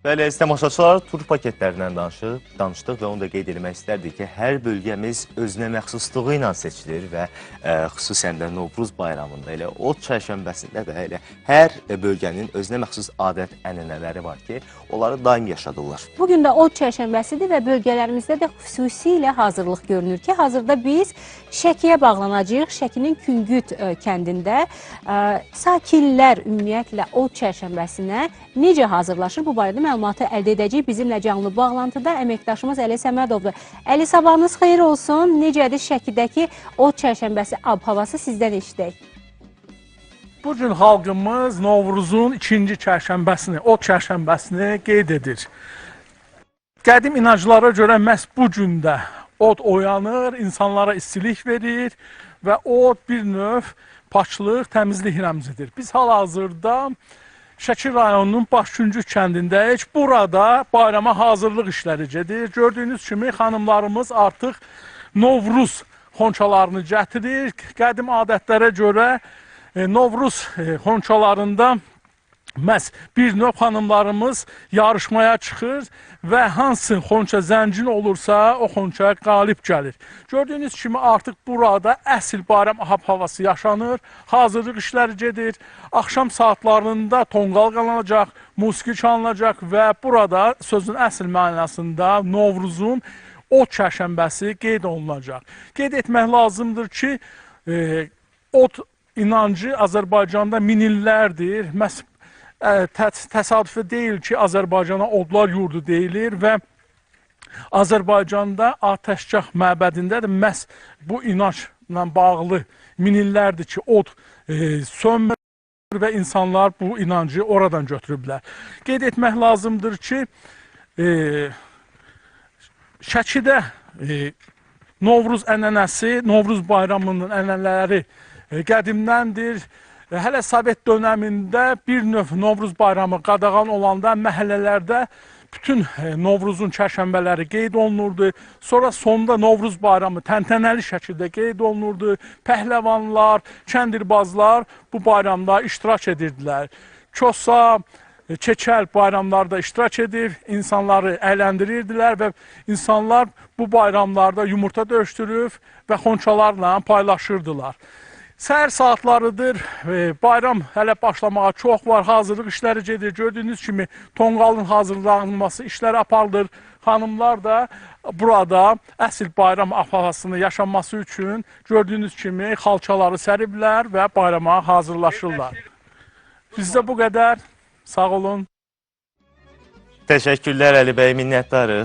Bəli, əziz tamaşaçılar, tur paketlərindən danışdıq və onu da qeyd etmək istərdik ki, hər bölgəmiz özünə məxsusluğu ilə seçilir və xüsusən də Novruz bayramında, elə Ot çərşənbəsində də elə hər bölgənin özünə məxsus adət-ənənələri var ki, onları daim yaşadırlar. Bugün də Ot çərşənbəsidir və bölgələrimizdə də xüsusilə hazırlıq görünür ki, hazırda biz Şəkiyə bağlanacağıq. Şəkinin Küngüt kəndində sakinlər ümumiyyətlə Ot çərşənbəsinə necə hazırlaşır, bu barədə məlumatı əldə edəcəyik. Bizimlə canlı bağlantıda əməkdaşımız Əli Səmədovdur. Əli, sabahınız xeyir olsun. Necədir Şəkidəki Ot çərşənbəsi ab-havası, sizdən eşidək. Bugün xalqımız Novruzun ikinci çərşənbəsini, Ot çərşənbəsini qeyd edir. Qədim inanclara görə məhz bu gündə ot oyanır, insanlara istilik verir və ot bir növ paçlıq, təmizlik rəmzidir. Biz hal-hazırda Şəki rayonunun Başküngüt kəndindəyik. Burada bayrama hazırlıq işləri gedir. Gördüyünüz kimi xanımlarımız artıq Novruz xonçalarını gətirir. Qədim adətlərə görə Novruz xonçalarında məhz bir növ xanımlarımız yarışmaya çıxır və hansı xonça zəngin olursa, o xonça qalib gəlir. Gördüyünüz kimi artıq burada əsl bayram ab-havası yaşanır, hazırlıq işləri gedir. Axşam saatlarında tonqal qalınacaq, musiqi çalınacaq və burada sözün əsl mənasında Novruzun Ot çərşənbəsi qeyd olunacaq. Qeyd etmək lazımdır ki, ot inancı Azərbaycanda min illərdir. Məhz təsadüfi deyil ki, Azərbaycana odlar yurdu deyilir və Azərbaycanda Atəşgah məbədində də məhz bu inancla bağlı min illərdir ki, od sönmür və insanlar bu inancı oradan götürüblər. Qeyd etmək lazımdır ki, Şəkidə Novruz ənənəsi, Novruz bayramının ənənələri qədimdəndir. Hələ Sovet dönəmində bir növ Novruz bayramı qadağan olanda məhəllələrdə bütün Novruzun çərşənbələri qeyd olunurdu. Sonra sonda Novruz bayramı təntənəli şəkildə qeyd olunurdu. Pəhləvanlar, kəndirbazlar bu bayramda iştirak edirdilər. Kosa, Keçəl bayramlarda iştirak edir, insanları əyləndirirdilər və insanlar bu bayramlarda yumurta döyüşdürüb və xonçalarla paylaşırdılar. Səhər saatlarıdır, bayram hələ başlamağa çox var, hazırlıq işləri gedir. Gördüyünüz kimi tonqalın hazırlanması işləri aparılır. Xanımlar da burada əsl bayram ab-havasını yaşanması üçün gördüyünüz kimi xalçaları səriblər və bayrama hazırlaşırlar. Bizdə bu qədər. Sağ olun. Təşəkkürlər Əli bəy, minnətdarıq.